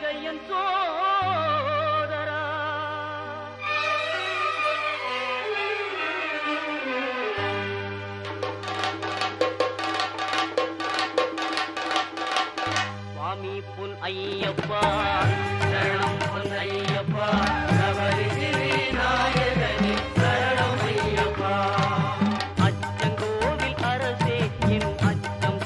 கார்த்திகையன் சோதரா சுவாமி பொன் ஐயப்பா சரணம் பொன் ஐயப்பா சபரி நாயகனே சரணம் ஐயப்பா அச்சங்கோவில் அரசே என் அச்சம்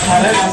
Hare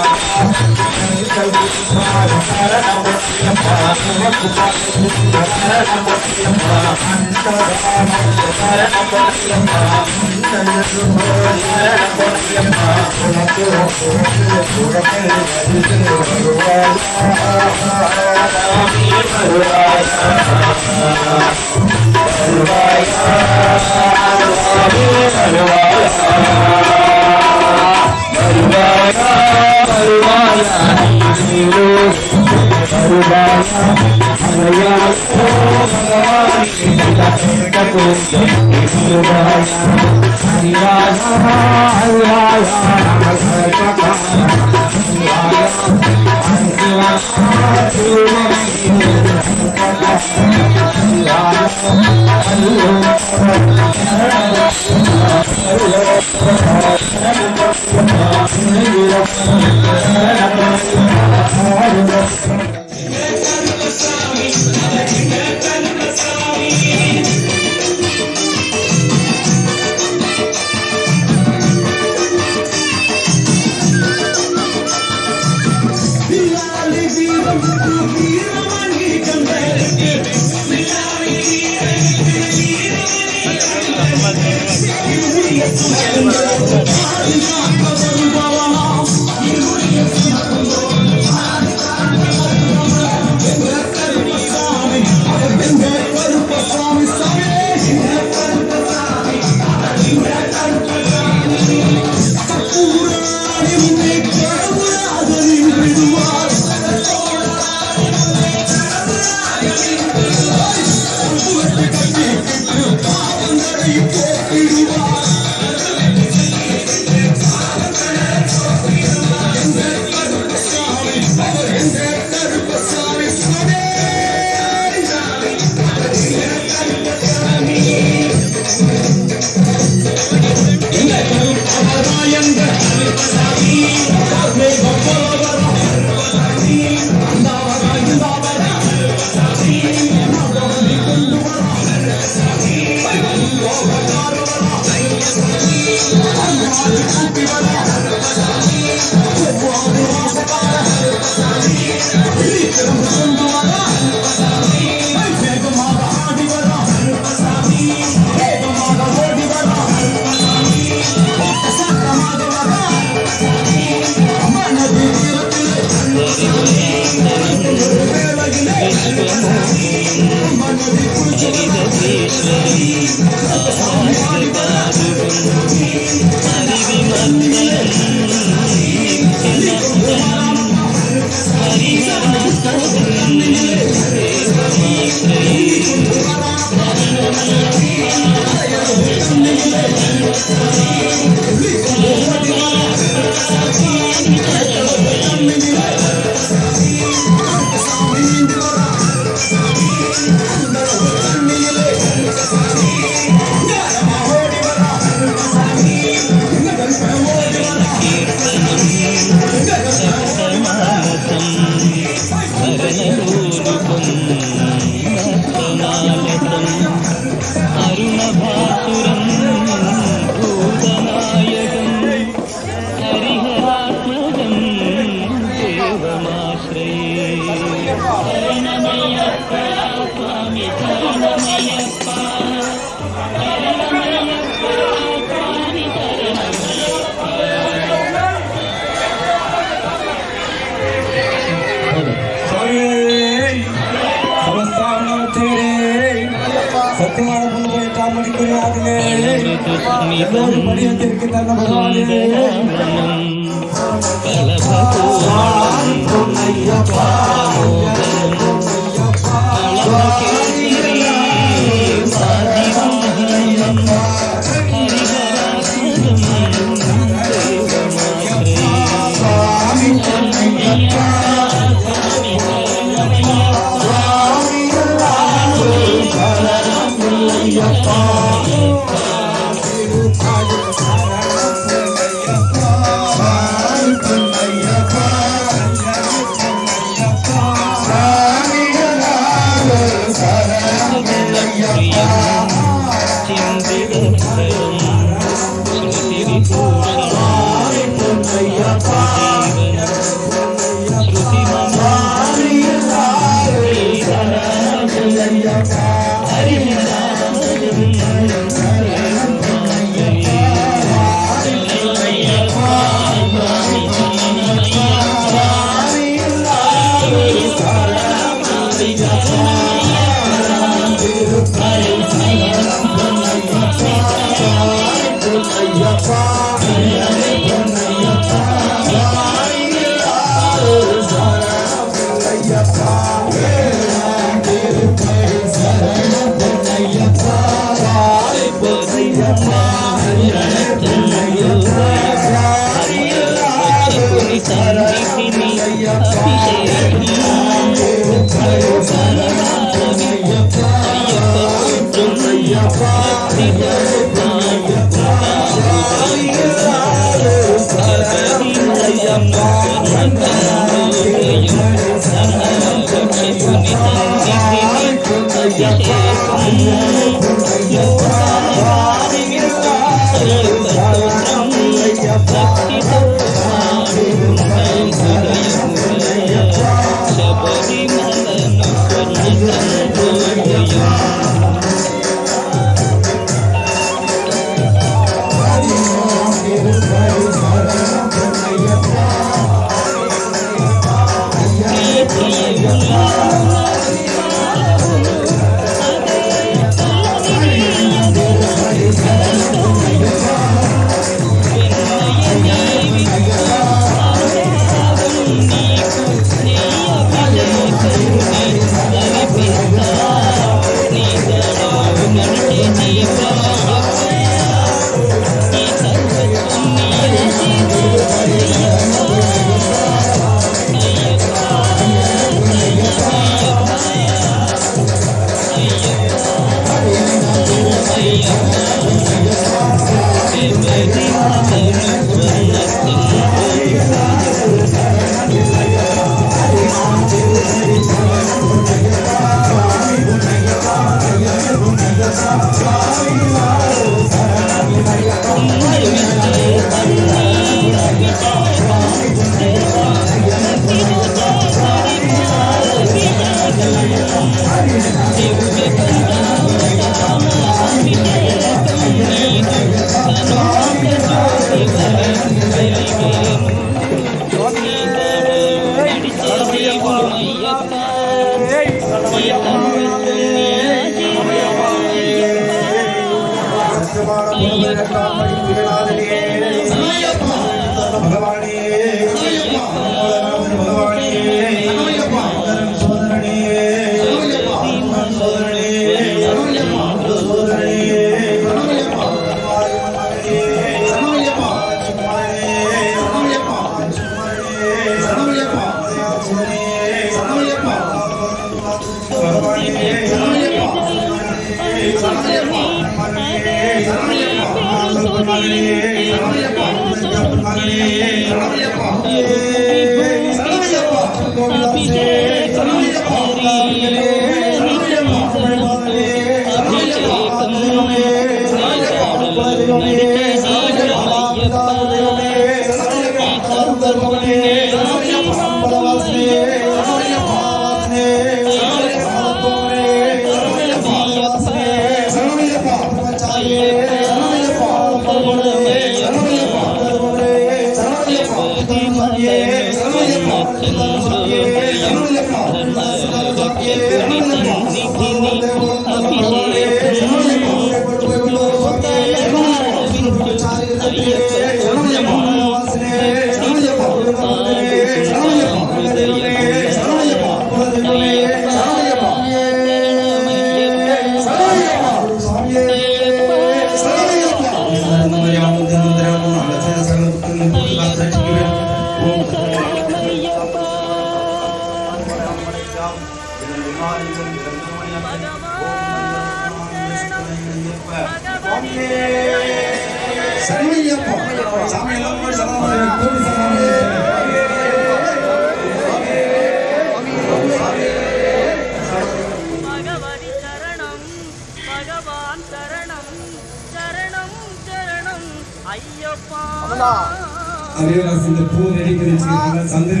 இந்த பூ ரெடி பண்ணி வச்சிருக்காங்க சந்திர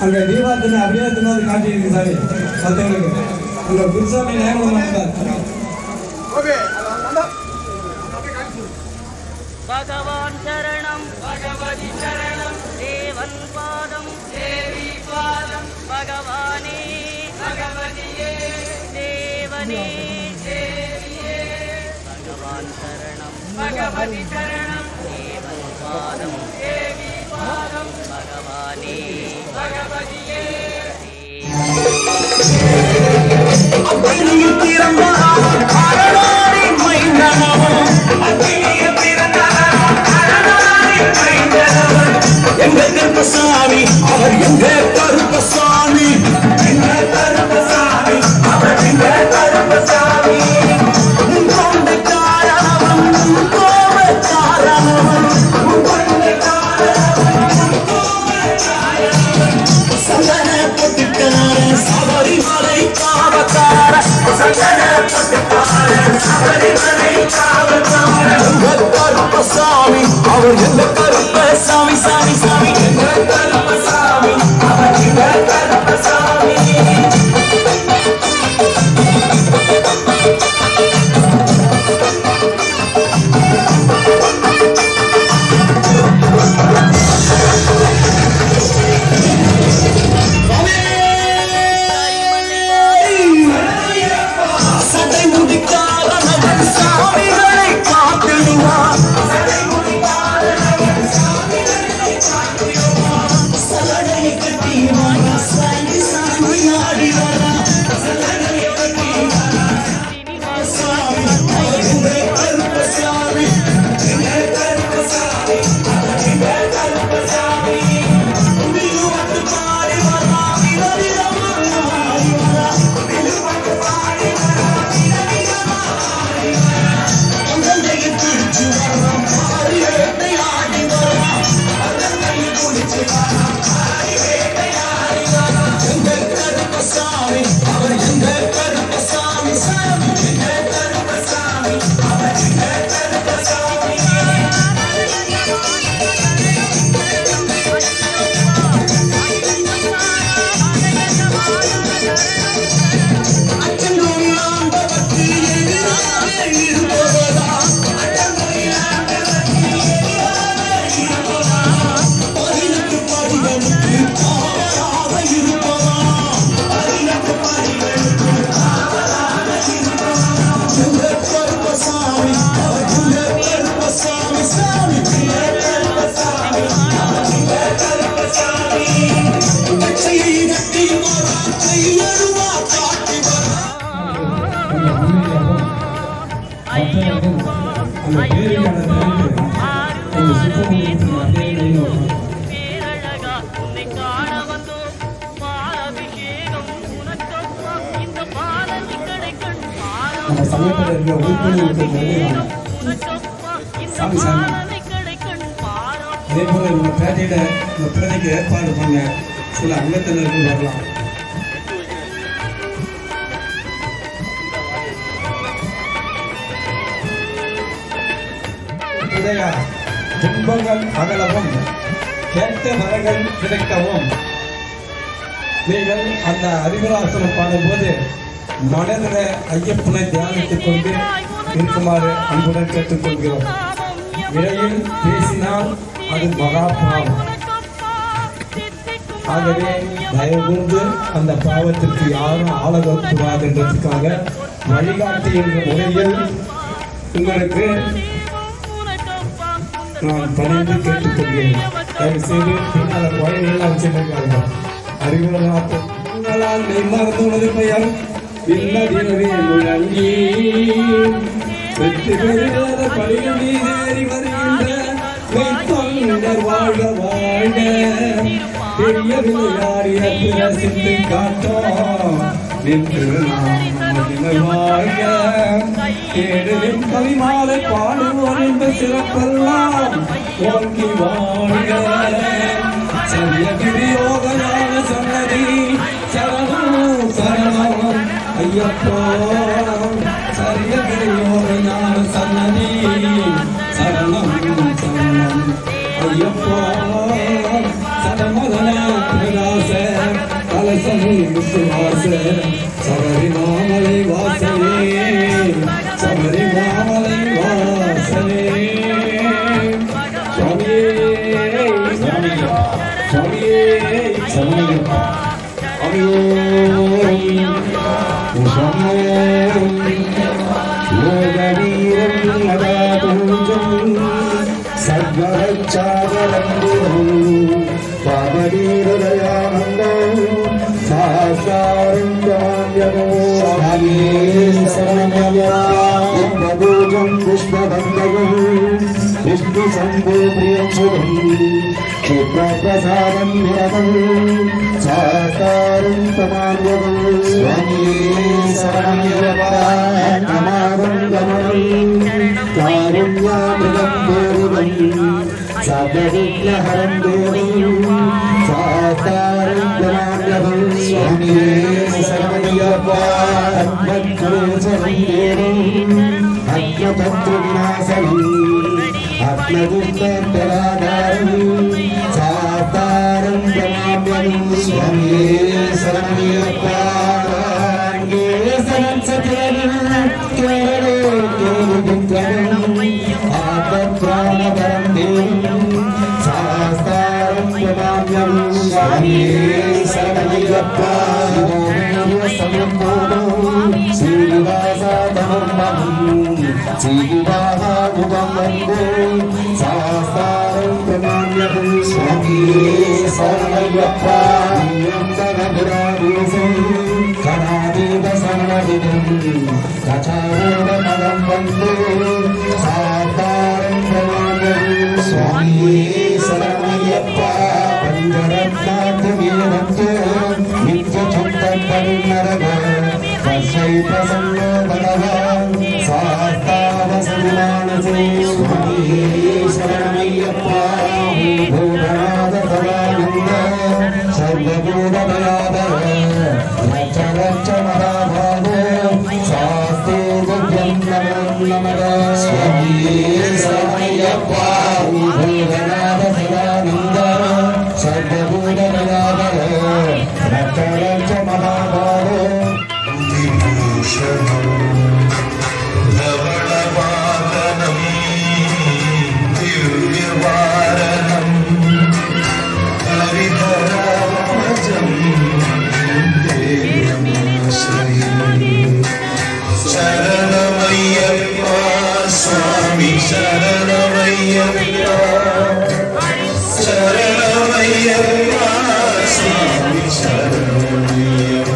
அங்க தீபாவளி அப்படியே திரும்ப காட்டி இருக்கு சாமி மற்றவங்களுக்கு அங்க குருசாமி நேரம் பகவான் சரணம் பகவதி சரணம் தேவன் பாதம் தேவி பாதம் பகவானே பகவதியே தேவனே தேவியே பகவான் சரணம் பகவதி சரணம் தேவன் பாதம் தேவி பாதம் பகவானே பகவதியே எங்க கருப்பசாமி அவர் எங்க கருப்பசாமி எங்க கருப்பசாமி அவர் எங்க கருப்பசாமி கொண்டைக்காரவன் கோபக்காரவன் கொண்டைக்காரவன் கருப்பசாமி அவர் எந்த கருப்பசாமி சாமி சாமி கருப்பசாமி அவர் எந்த கருப்பசாமி நம்ம சமயத்தில் இருக்கிற உறுப்பினர் சாமி சாமி அதே போல இந்த பேட்டையில இந்த பிரதைக்கு ஏற்பாடு பண்ண சில அங்கத்தினர்கள் வரலாம். உதயா துன்பங்கள் அகலவும் கேட்ட வரங்கள் கிடைக்கவும் நீங்கள் அந்த அறிவுராசனம் பாடும்போது மனதில் ஐயப்பனை தியானித்துக் கொண்டு இருக்குமாறு அன்புடன் கேட்டுக்கொள்கிறோம். இடையில் பேசினால் அது மகா பாவம். ஆகவே தயவுகூர்ந்து அந்த பாவத்திற்கு யாரும் ஆளக்கூடாது என்றதுக்காக வழிகாட்டி என்ற முறையில் உங்களுக்கு நான் பணிந்து கேட்டுக்கொள்கிறேன். தயவு செய்து பின்னால் குழந்தைகளால் வச்சிருக்காங்க அறிவுரையால் மறந்துள்ளது பெயர் இல்லதினவே முழங்கி வெற்றி பெறாத பழிகள் மீதேறி வருகின்ற மெய்த்தொண்டர் வாழ்க வாழ்க பெரிய விளையாடிய பிரசித்தி காட்டோம் நின்று நாம் வாழ்க கேடுவின் கவிமாலை பாடுவோர் இந்த சிறப்பெல்லாம் ஓங்கி வாழ்க சரியகிரி யோகஞான சன்னதி சரணம் சரணம் ஐயப்போ சரியகிரி யோகஞான சன்னதி சரணம் சரணம் ஐயப்போ சரணமதன பிரகாச கலசமி விசுவாச சபரிமாமலை வாசலே சபரிமாமலை வாசலே சுவாமியே சுவாமியே சரணம் विष्णु शंभो प्रियं क्षिप्रप्रसादं निरतं साकारं तमान्यवं स्वामी शरणमय्यप्पा नमामं गमनं कारुण्यामृतं देवं सर्वविघ्नहरं देवं साकारं तमान्यवं स्वामी शरणमय्यप्पा സാധാരം സ്വാമിയേ ശരണമയ്യപ്പ ആപത്രാണപരം ദേവം സാസ്താരം പ്രണാമ്യം സ്വാമിയേ ശരണമയ്യപ്പ സ്വാമിയേ ശരണമയ്യപ്പ കണാദീപ സന്നദിനം കചാരോടമകം വന്ദേ സാധാരം പ്രണാമ്യം സ്വാമിയേ ശരണമയ്യപ്പ പഞ്ചരത്നാഥമേവന്ത് നിത്യചുദ്ധപരിണരക പ്രസന്നോ ഭഗവാൻ സാസ്താവസമാനസേ സ്വാമിയേ ശരണമയ്യപ്പ ഭൂതനാഥ സദാനന്ദ സർവഭൂതദയാധര രക്ഷ രക്ഷ മഹാഭാഗോ ശാസ്ത്രേ തുഭ്യം നമോ നമഃ സ്വാമിയേ ശരണമയ്യപ്പ ഭൂതനാഥ സദാനന്ദ സർവഭൂതദയാധര രക്ഷ രക്ഷ മഹാഭാഗോ ധവളവാഹനം ദിവ്യവാരണം ഹരിധരാജം ശരണമയ്യപ്പ സ്വാമി ശരണമയ്യപ്പ ശരണമയ്യപ്പ സ്വാമി ശരണമയ്യപ്പ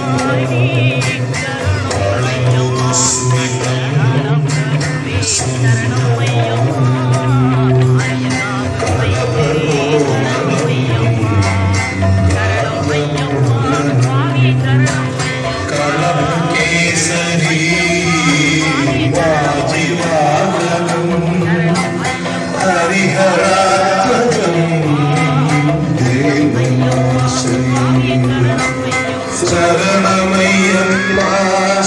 ശരണമയ്യപ്പ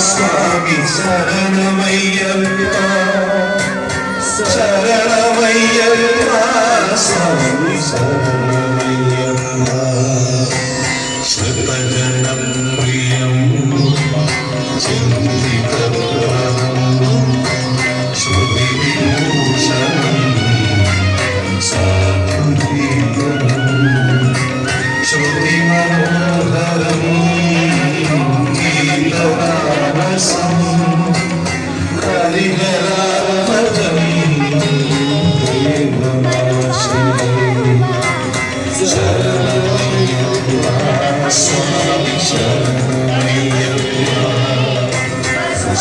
സ്വാമി ശരണമയ്യപ്പ ശരണമയ്യപ്പ സ്വാമി ശരണമയ്യപ്പ ശ്രുതജനം പ്രിയം ചിന്തിതപ്രദം ശ്രുതിവിഭൂഷണം സാധുജീവനം ശ്രുതിമനോഹരം ഗീതരാമസം ഹരിഹരാജം ശരണമയ്യപ്പ സ്വാമി ശരണമയ്യപ്പ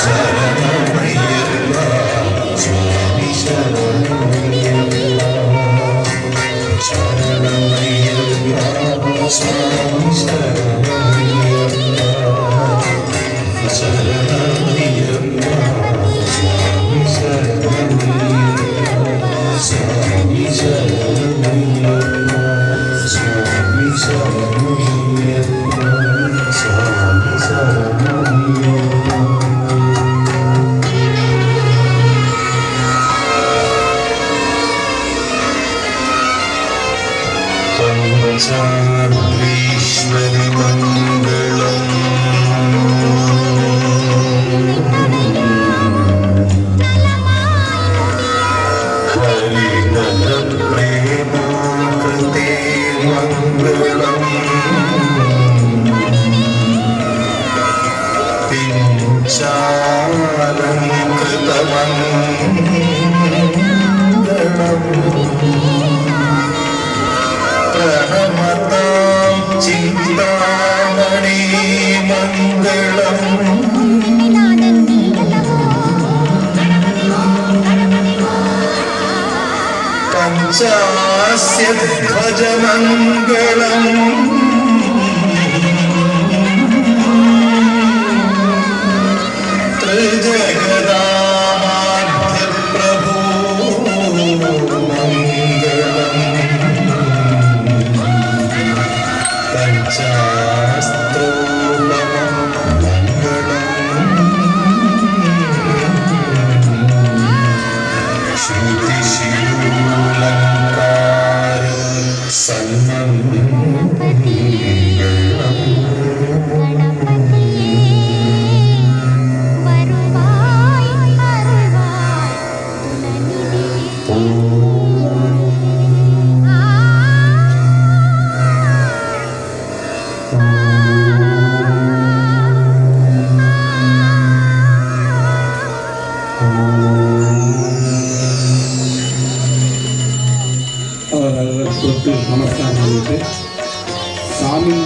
ശരണമയ്യപ്പ സ്വാമി ശരണമയ്യപ്പ ശരണമയ്യപ്പ സ്വാമി ശരണമയ്യപ്പ ശരണമയ്യപ്പ സ്വാമി ശരണമയ്യപ്പ സ്വാമി ശരണമയ്യപ്പ സ്വാമി ശരണമയ്യപ്പ സ്വാമി ശരണമയ്യപ്പ പഞ്ചാഗ്രീശ്വരി മംഗളം ഹരിനല പ്രേമാകൃതേ മംഗളം പിഞ്ചാലംകൃതമംഗളം പ്രണമതാം ചിന്താമണി മംഗളം പഞ്ചാസ്യ ധ്വജമംഗളം ത്രിജഗദാമാദ്യ പ്രഭോ മംഗളം ശ്രുതിശൂല தொட்டு நமஸ்காரம் பண்ணிட்டு சாமி